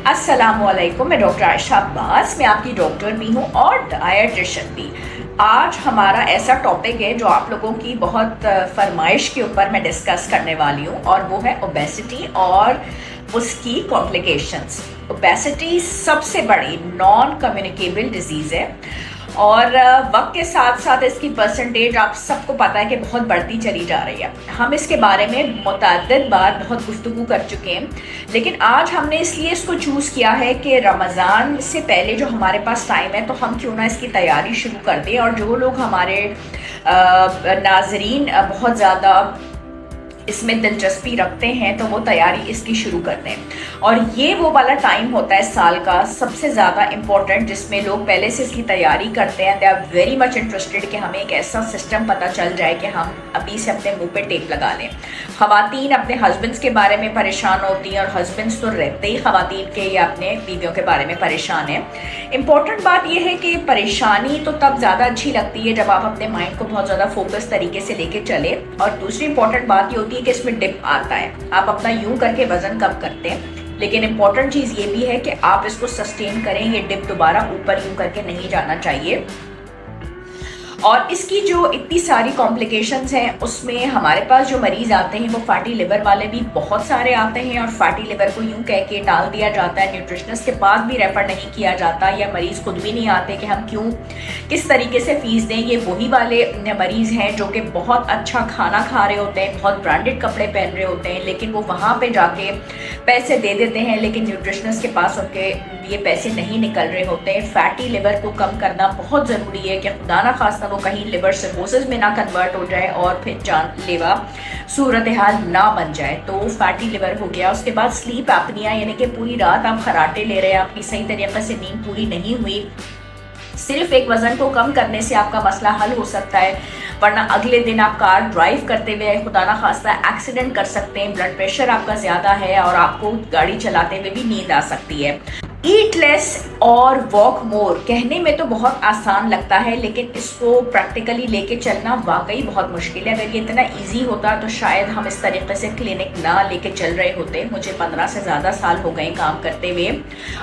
अस्सलामुअलैकुम। मैं डॉक्टर आयशा अब्बास, मैं आपकी डॉक्टर भी हूँ और डायटिशियन भी। आज हमारा ऐसा टॉपिक है जो आप लोगों की बहुत फरमाइश के ऊपर मैं डिस्कस करने वाली हूँ और वो है ओबेसिटी और उसकी कॉम्प्लिकेशंस। ओबेसिटी सबसे बड़ी नॉन कम्युनिकेबल डिजीज़ है और वक्त के साथ साथ इसकी परसेंटेज आप सबको पता है कि बहुत बढ़ती चली जा रही है। हम इसके बारे में मुतअद्दिद बार बहुत गुफ्तगू कर चुके हैं, लेकिन आज हमने इसलिए इसको चूज़ किया है कि रमज़ान से पहले जो हमारे पास टाइम है तो हम क्यों ना इसकी तैयारी शुरू कर दें। और जो लोग हमारे नाजरीन बहुत ज़्यादा इसमें दिलचस्पी रखते हैं तो वो तैयारी इसकी शुरू कर दें। और ये वो वाला टाइम होता है साल का सबसे ज़्यादा इम्पोर्टेंट जिसमें लोग पहले से इसकी तैयारी करते हैं। They are very much interested कि हमें एक ऐसा सिस्टम पता चल जाए कि हम अभी से अपने मुंह पे टेप लगा लें। ख़वातीन अपने हस्बैंड्स के बारे में परेशान होती हैं और हस्बैंड्स तो रहते ही ख़वातीन के या अपने बीवियों के बारे में परेशान हैं। इम्पॉर्टेंट बात यह है कि परेशानी तो तब ज़्यादा अच्छी लगती है जब आप अपने माइंड को बहुत ज़्यादा फोकस तरीके से लेके चले। और दूसरी इंपॉर्टेंट बात ये होती है कि इसमें डिप आता है, आप अपना यूं करके वजन कम करते हैं, लेकिन इंपॉर्टेंट चीज़ ये भी है कि आप इसको सस्टेन करें। ये डिप दोबारा ऊपर यूं करके नहीं जाना चाहिए। और इसकी जो इतनी सारी कॉम्प्लिकेशंस हैं उसमें हमारे पास जो मरीज़ आते हैं वो फैटी लिवर वाले भी बहुत सारे आते हैं और फैटी लिवर को यूं कह के टाल दिया जाता है, न्यूट्रिशनिस्ट के पास भी रेफर नहीं किया जाता या मरीज़ खुद भी नहीं आते कि हम क्यों किस तरीके से फीस दें। ये वही वाले मरीज़ हैं जो कि बहुत अच्छा खाना खा रहे होते हैं, बहुत ब्रांडेड कपड़े पहन रहे होते हैं, लेकिन वो वहाँ पर जाके पैसे दे देते हैं, लेकिन न्यूट्रिशनिस्ट के पास उनके ये पैसे नहीं निकल रहे होते हैं। फैटी लिवर को कम करना बहुत ज़रूरी है कि खुदा ना खास्ता वो कहीं लिवर सिरोसिस में ना कन्वर्ट हो जाए और फिर जानलेवा सूरत हाल ना बन जाए। तो फैटी लिवर हो गया। उसके बाद स्लीप एपनिया, यानी कि पूरी रात आप खराटे ले रहे हैं, आपकी सही तरीके से नींद पूरी नहीं हुई। सिर्फ एक वजन को कम करने से आपका मसला हल हो सकता है, वरना अगले दिन आप कार ड्राइव करते हुए खुदा ना खास्ता एक्सीडेंट कर सकते हैं। ब्लड प्रेशर आपका ज़्यादा है और आपको गाड़ी चलाते हुए भी नींद आ सकती है। ईट लेस और वॉक मोर कहने में तो बहुत आसान लगता है, लेकिन इसको प्रैक्टिकली लेके चलना वाकई बहुत मुश्किल है। अगर ये इतना इजी होता तो शायद हम इस तरीके से क्लिनिक ना लेके चल रहे होते। मुझे 15 से ज़्यादा साल हो गए काम करते हुए।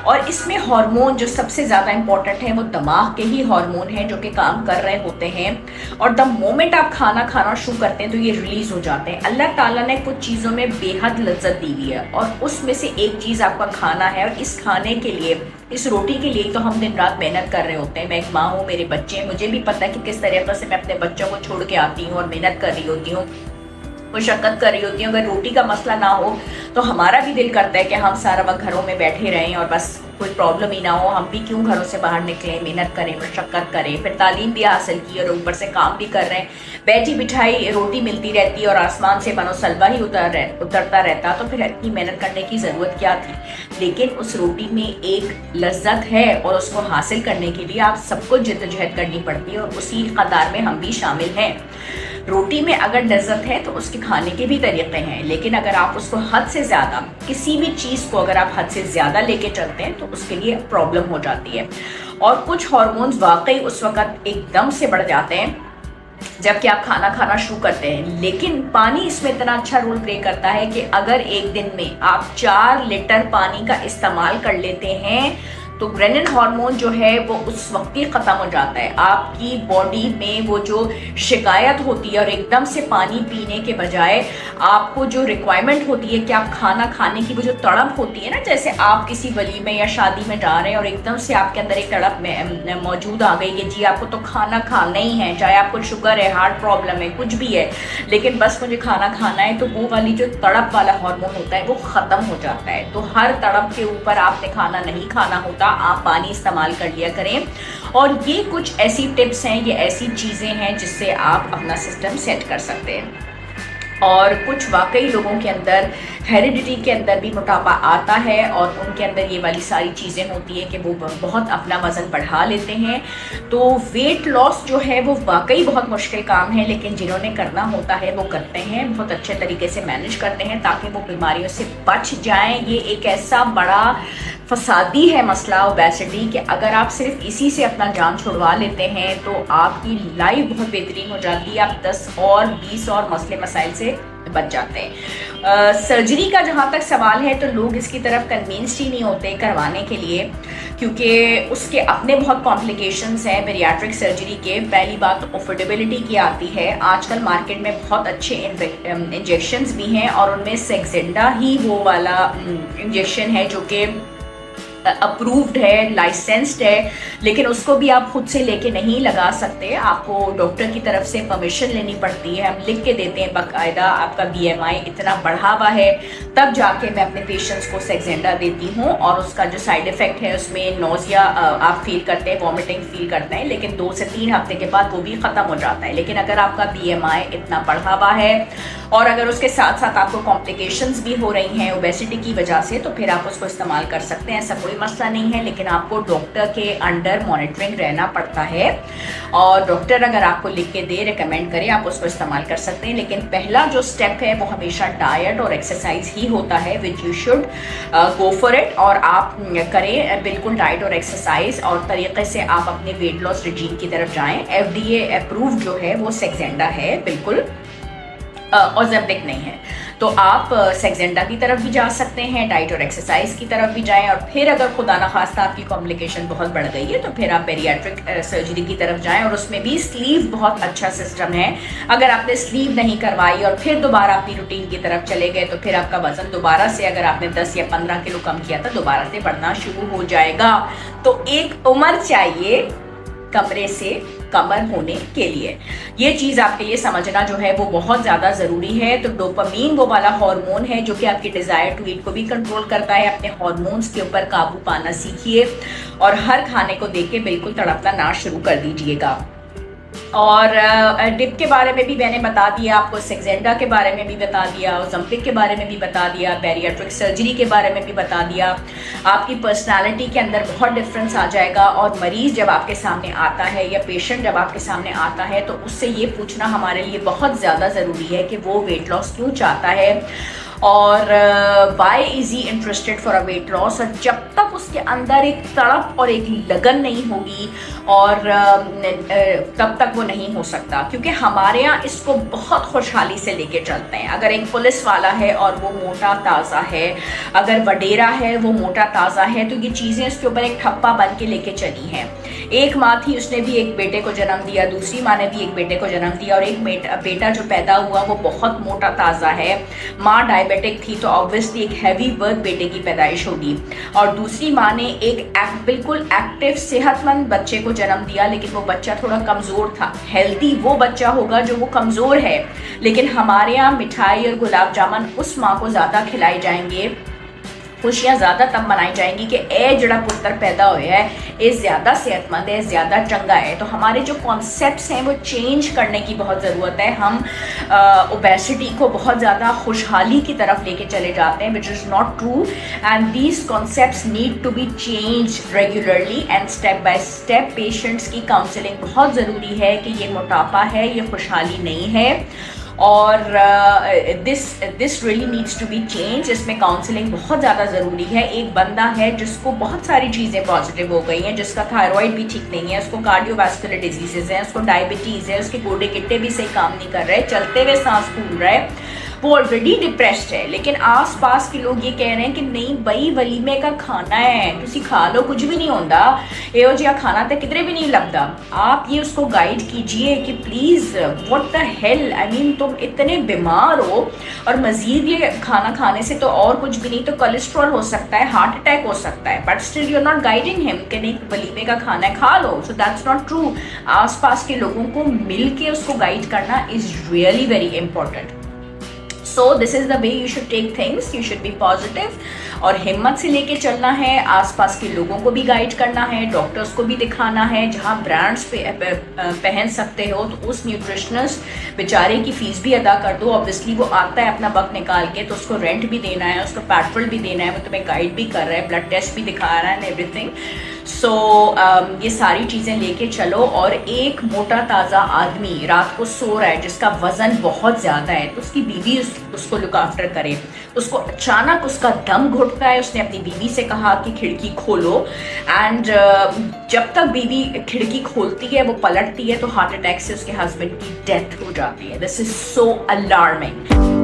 और इसमें हार्मोन जो सबसे ज़्यादा इंपॉर्टेंट है वो दिमाग के ही हार्मोन हैं जो कि काम कर रहे होते हैं। और द मोमेंट आप खाना शुरू करते हैं तो ये रिलीज हो जाते हैं। अल्लाह ताला ने कुछ चीज़ों में बेहद लज्जत दी हुई है और उसमें से एक चीज़ आपका खाना है। और इस खाने के लिए, इस रोटी के लिए तो हम दिन रात मेहनत कर रहे होते हैं। मैं एक माँ हूँ, मेरे बच्चे हैं, मुझे भी पता है कि किस तरीके से मैं अपने बच्चों को छोड़ के आती हूँ और मेहनत कर रही होती हूँ, मुशक्कत कर रही होती हूँ। अगर रोटी का मसला ना हो तो हमारा भी दिल करता है कि हम सारा वक्त घरों में बैठे रहें और बस कोई प्रॉब्लम ही ना हो। हम भी क्यों घरों से बाहर निकलें, मेहनत करें, मुशक्कत करें, फिर तालीम भी हासिल की और ऊपर से काम भी कर रहे हैं। बैठी बिठाई रोटी मिलती रहती और आसमान से बनो सलवा ही उतरता रहता तो फिर इतनी मेहनत करने की ज़रूरत क्या थी। लेकिन उस रोटी में एक लज्जत है और उसको हासिल करने के लिए आप सबको जिद्दोजहद करनी पड़ती है और उसी कतार में हम भी शामिल हैं। रोटी में अगर लज्जत है तो उसके खाने के भी तरीक़े हैं, लेकिन अगर आप उसको हद से ज़्यादा, किसी भी चीज़ को अगर आप हद से ज़्यादा लेके चलते हैं तो उसके लिए प्रॉब्लम हो जाती है। और कुछ हार्मोन्स वाकई उस वक़्त एकदम से बढ़ जाते हैं जबकि आप खाना शुरू करते हैं। लेकिन पानी इसमें इतना अच्छा रोल प्ले करता है कि अगर एक दिन में आप 4 लीटर पानी का इस्तेमाल कर लेते हैं तो ग्रेनिन हार्मोन जो है वो उस वक्त ही ख़त्म हो जाता है। आपकी बॉडी में वो जो शिकायत होती है और एकदम से पानी पीने के बजाय आपको जो रिक्वायरमेंट होती है कि आप खाना खाने की वो जो तड़प होती है ना, जैसे आप किसी वलीमे या शादी में जा रहे हैं और एकदम से आपके अंदर एक तड़प में मौजूद आ गई कि जी आपको तो खाना खाना ही है, चाहे आपको शुगर है, हार्ट प्रॉब्लम है, कुछ भी है, लेकिन बस मुझे खाना खाना है। तो वो वाली जो तड़प वाला हार्मोन होता है वो ख़त्म हो जाता है। तो हर तड़प के ऊपर आपने खाना नहीं खाना होता, आप पानी इस्तेमाल कर लिया करें। और ये कुछ ऐसी टिप्स हैं, ये ऐसी चीज़ें हैं जिससे आप अपना सिस्टम सेट कर सकते हैं। और कुछ वाकई लोगों के अंदर हेरिडिटी के अंदर भी मोटापा आता है और उनके अंदर ये वाली सारी चीज़ें होती हैं कि वो बहुत अपना वज़न बढ़ा लेते हैं। तो वेट लॉस जो है वो वाकई बहुत मुश्किल काम है, लेकिन जिन्होंने करना होता है वो करते हैं, बहुत अच्छे तरीके से मैनेज करते हैं ताकि वो बीमारियों से बच जाएं। ये एक ऐसा बड़ा फसादी है मसला ओबेसिटी कि अगर आप सिर्फ इसी से अपना जान छुड़वा लेते हैं तो आपकी लाइफ बहुत बेहतरीन हो जाती है, आप 10 और 20 और मसले मसाइल से बच जाते हैं। सर्जरी का जहाँ तक सवाल है तो लोग इसकी तरफ कन्विंस्ड ही नहीं होते करवाने के लिए, क्योंकि उसके अपने बहुत कॉम्प्लिकेशंस हैं बैरिएट्रिक सर्जरी के। पहली बात तो अफोर्डेबिलिटी की आती है। आजकल मार्केट में बहुत अच्छे इंजेक्शंस भी हैं और उनमें सेक्सेंडा ही वो वाला इंजेक्शन है जो कि अप्रूव्ड है, लाइसेंस्ड है, लेकिन उसको भी आप खुद से लेके नहीं लगा सकते, आपको डॉक्टर की तरफ से परमिशन लेनी पड़ती है। हम लिख के देते हैं बाकायदा आपका BMI इतना बढ़ा हुआ है, तब जाके मैं अपने पेशेंट्स को सेक्सेंडा देती हूँ। और उसका जो साइड इफ़ेक्ट है उसमें नोजिया आप फील करते हैं, वॉमिटिंग फील करते हैं, लेकिन 2 से 3 हफ्ते के बाद वो भी ख़त्म हो जाता है। लेकिन अगर आपका BMI इतना बढ़ा हुआ है और अगर उसके साथ साथ आपको कॉम्प्लिकेशंस भी हो रही हैं ओबेसिटी की वजह से, तो फिर आप उसको इस्तेमाल कर सकते हैं, ऐसा कोई मसला नहीं है। लेकिन आपको डॉक्टर के अंडर मॉनिटरिंग रहना पड़ता है और डॉक्टर अगर आपको लिख के दे, रिकमेंड करे, आप उसको इस्तेमाल कर सकते हैं। लेकिन पहला जो स्टेप है वो हमेशा डाइट और एक्सरसाइज ही होता है, which you should go for it. और आप करें बिल्कुल डाइट और एक्सरसाइज और तरीके से आप अपने वेट लॉस रिजीम की तरफ जाएं। FDA अप्रूव जो है वो सेक्सेंडा है, बिल्कुल ऑज़ेम्पिक नहीं है। तो आप सेक्सेंडा की तरफ भी जा सकते हैं, डाइट और एक्सरसाइज की तरफ भी जाएं। और फिर अगर खुदा ना खास्ता आपकी कॉम्प्लिकेशन बहुत बढ़ गई है तो फिर आप बैरिएट्रिक सर्जरी की तरफ जाएं। और उसमें भी स्लीव बहुत अच्छा सिस्टम है। अगर आपने स्लीव नहीं करवाई और फिर दोबारा अपनी रूटीन की तरफ चले गए तो फिर आपका वजन दोबारा से, अगर आपने 10 या 15 किलो कम किया था, दोबारा से बढ़ना शुरू हो जाएगा। तो एक उम्र चाहिए कमरे से कमर होने के लिए। ये चीज़ आपके लिए समझना जो है वो बहुत ज़्यादा ज़रूरी है। तो डोपामीन वो वाला हार्मोन है जो कि आपकी डिज़ायर टू ईट को भी कंट्रोल करता है। अपने हार्मोन्स के ऊपर काबू पाना सीखिए और हर खाने को देख के बिल्कुल तड़पना ना शुरू कर दीजिएगा। और डिप के बारे में भी मैंने बता दिया आपको, सेक्सेंडा के बारे में भी बता दिया, ओज़ेम्पिक के बारे में भी बता दिया, बैरिएट्रिक सर्जरी के बारे में भी बता दिया। आपकी पर्सनालिटी के अंदर बहुत डिफरेंस आ जाएगा। और मरीज़ जब आपके सामने आता है या पेशेंट जब आपके सामने आता है तो उससे ये पूछना हमारे लिए बहुत ज़्यादा ज़रूरी है कि वो वेट लॉस क्यों चाहता है और why is he interested for a weight loss. और जब तक उसके अंदर एक तड़प और एक लगन नहीं होगी और तब तक वो नहीं हो सकता, क्योंकि हमारे यहाँ इसको बहुत खुशहाली से लेके चलते हैं। अगर एक पुलिस वाला है और वो मोटा ताज़ा है, अगर वडेरा है वो मोटा ताज़ा है, तो ये चीज़ें उसके ऊपर एक ठप्पा बन के लेके चली हैं। एक माँ थी, उसने भी एक बेटे को जन्म दिया, दूसरी माँ ने भी एक बेटे को जन्म दिया और एक बेटा जो पैदा हुआ वो बहुत मोटा ताज़ा है। माँ डायबिटिक थी तो ऑब्वियसली एक हैवी बर्थ बेटे की पैदाइश होगी। और दूसरी माँ ने एक बिल्कुल एक्टिव सेहतमंद बच्चे को जन्म दिया, लेकिन वो बच्चा थोड़ा कमज़ोर था। हेल्दी वो बच्चा होगा जो वो कमज़ोर है। लेकिन हमारे यहाँ मिठाई और गुलाब जामुन उस माँ को ज़्यादा खिलाए जाएंगे, खुशियाँ ज़्यादा तब मनाई जाएंगी कि ए जड़ा पुत्र पैदा होया है ये ज़्यादा सेहतमंद है, ज़्यादा चंगा है। तो हमारे जो कॉन्सेप्ट्स हैं वो चेंज करने की बहुत ज़रूरत है। हम ओबेसिटी को बहुत ज़्यादा खुशहाली की तरफ लेके चले जाते हैं, which is not true. And these concepts need to be change regularly and step by step. Patients की काउंसलिंग बहुत ज़रूरी है कि ये मोटापा है, ये खुशहाली नहीं है और this really needs to be change. इसमें काउंसलिंग बहुत ज़्यादा ज़रूरी है। एक बंदा है जिसको बहुत सारी चीज़ें पॉजिटिव हो गई हैं, जिसका थायराइड भी ठीक नहीं है, उसको कार्डियोवास्कुलर डिजीजेज हैं, उसको डायबिटीज़ है, उसके गोडे गिट्टे भी सही काम नहीं कर रहे, चलते हुए सांस फूल रहा है, वो ऑलरेडी डिप्रेस्ड है। लेकिन आस पास के लोग ये कह रहे हैं कि नहीं भाई वलीमे का खाना है, तुसी खा लो, कुछ भी नहीं होता, एहो जिहा खाना तो किधरे भी नहीं लगता। आप ये उसको गाइड कीजिए कि please what the hell, I mean तुम इतने बीमार हो और मज़ीद ये खाना खाने से तो और कुछ भी नहीं तो कोलेस्ट्रॉल हो सकता है, हार्ट अटैक हो सकता है, but still you are not guiding him कि नहीं वलीमे का खाना है खा लो। So that's not true. आस पास के लोगों को मिल के उसको गाइड करना is really very important. So this is the way you should take things. You should be positive और हिम्मत से लेके चलना है। आसपास के लोगों को भी गाइड करना है, डॉक्टर्स को भी दिखाना है। जहाँ ब्रांड्स पे पहन सकते हो तो उस न्यूट्रिशनिस्ट बेचारे की फ़ीस भी अदा कर दो। ऑब्वियसली वो आता है अपना वक्त निकाल के, तो उसको रेंट भी देना है, उसको पेट्रोल भी देना है, वो तुम्हें गाइड भी कर रहा है, ब्लड टेस्ट भी दिखा रहा है एंड एवरीथिंग। सो ये सारी चीज़ें लेके चलो। और एक मोटा ताज़ा आदमी रात को सो रहा है जिसका वज़न बहुत ज़्यादा है, तो उसकी बीवी उसको लुक आफ्टर करे। तो उसको अचानक उसका दम घुटता है, उसने अपनी बीवी से कहा कि खिड़की खोलो, एंड जब तक बीवी खिड़की खोलती है, वो पलटती है, तो हार्ट अटैक से उसके हस्बैंड की डेथ हो जाती है। This is so alarming.